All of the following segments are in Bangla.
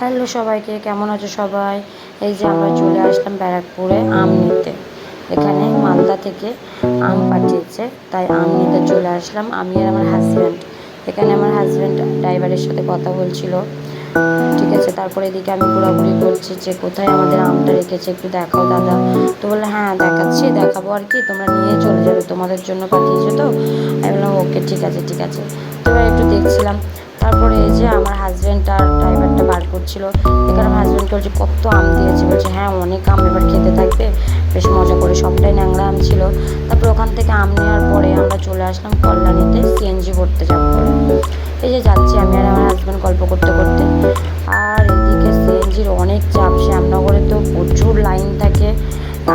হ্যালো সবাইকে, কেমন আছো সবাই? এই যে আমরা চলে আসলাম ব্যারাকপুরে আম নিতে। এখানে মালদা থেকে আম পাঠিয়েছে, তাই আম নিতে চলে আসলাম আমি আর আমার হাজব্যান্ড। এখানে আমার হাজব্যান্ড ড্রাইভারের সাথে কথা বলছিল, ঠিক আছে। তারপরে এদিকে আমি ঘোরাঘুরি করছি যে কোথায় আমাদের আমটা রেখেছে, একটু দেখাও দাদা। তো বললো হ্যাঁ দেখাচ্ছি, দেখাবো আর কি, তোমরা নিয়ে চলে যাবে, তোমাদের জন্য পাঠিয়েছো তো। আমি বললাম ওকে ঠিক আছে ঠিক আছে। তো এবার একটু দেখছিলাম। তারপরে এই যে আমার হাজব্যান্ড আর ড্রাইভারটা বার করছিল। এখানে আমার হাজব্যান্ডকে বলছে কত আম দিয়েছে, বলছে হ্যাঁ অনেক আম, এবার খেতে থাকবে, বেশ মজা করে। সবটাই ন্যাংরা আম ছিল। তারপর ওখান থেকে আম নেওয়ার পরে আমরা চলে আসলাম কল্যাণীতে সিএনজি ভরতে যাবো বলে। এই যে যাচ্ছি আমি আর আমার হাজব্যান্ড গল্প করতে করতে। আর এদিকে সিএনজির অনেক চাপ, শ্যামনগরে তো প্রচুর লাইন থাকে।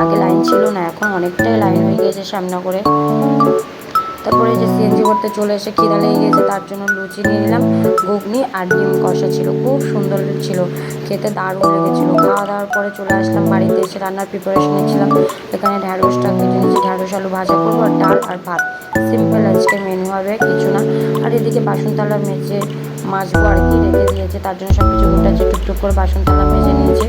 আগে লাইন ছিল না, এখন অনেকটাই লাইন হয়ে গেছে শ্যামনগরে। তারপরে এই যে সিএনজি করতে চলে এসে খিদা লেগে গেছে, তার জন্য লুচি নিয়ে নিলাম, ঘুগনি আর ডিম কষা ছিল, খুব সুন্দর ছিল, খেতে দারুণ লেগেছিলো। খাওয়া দাওয়ার পরে চলে আসলাম বাড়িতে, এসে রান্নার প্রিপারেশন নিচ্ছিলাম। এখানে ঢ্যাঁড়সটা কেটে নিয়েছি, ঢ্যাঁড়স আলু ভাজা করবো, আর ডাল আর ভাত, সিম্পল আজকে মেনু হবে, কিছু না। আর এদিকে বাসন থালা মেজে মাজবো আর কি, রেখে দিয়েছে, তার জন্য সব কিছু উঠাচ্ছি, টুকটুক করে বাসন থালা মেজে নিয়েছে।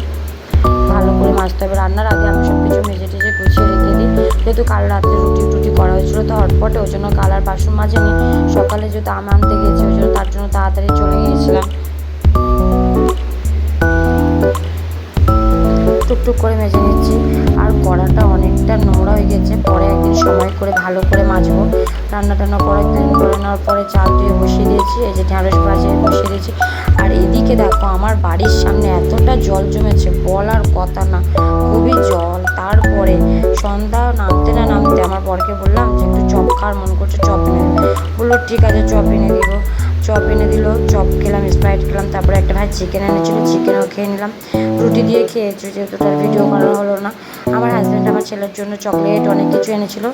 ভালো করে মাজতে হবে, রান্নার আগে আমি সব কিছু মেজে টেজে গুছিয়ে রেখে দিই। যেহেতু কাল রাতে রুটি টুটি করা হয়েছিলো তো হটপটে, ওই জন্য কাল আর বাসন মাজেনি। সকালে যেহেতু আম আনতে গেছি, ওই জন্য তার জন্য তাড়াতাড়ি চলে গিয়েছিলাম। টুকটুক করে মেজে নিচ্ছি। আর কড়াটা অনেকটা নোংরা হয়ে গেছে, পরে একদিন সময় করে ভালো করে মাজবো। রান্না টান্না করে ক্লিন করে নেওয়ার পরে চাল ধুয়ে বসিয়ে দিয়েছি, এই যে ঢ্যাঁড়স ভাজে বসিয়ে দিয়েছি। আর এদিকে দেখো আমার বাড়ির সামনে এতটা জল জমেছে বলার কথা না, খুবই জল। তারপরে সন্ধ্যা নামতে না নামতে আমার বরকে বললাম যে একটু চপ খাওয়ার মন করছে, চপ এনে বললো ঠিক আছে চপ এনে দিব। চপ এনে দিল, চপ খেলাম, স্প্রাইট খেলাম। তারপরে একটা ভাই চিকেন এনেছিল, চিকেনও খেয়ে নিলাম। রুটি দিয়ে খেয়েছি, যেহেতু তার ভিডিও করা হলো না। আমার হাজব্যান্ড আমার ছেলের জন্য চকলেট অনেক কিছু এনেছিল।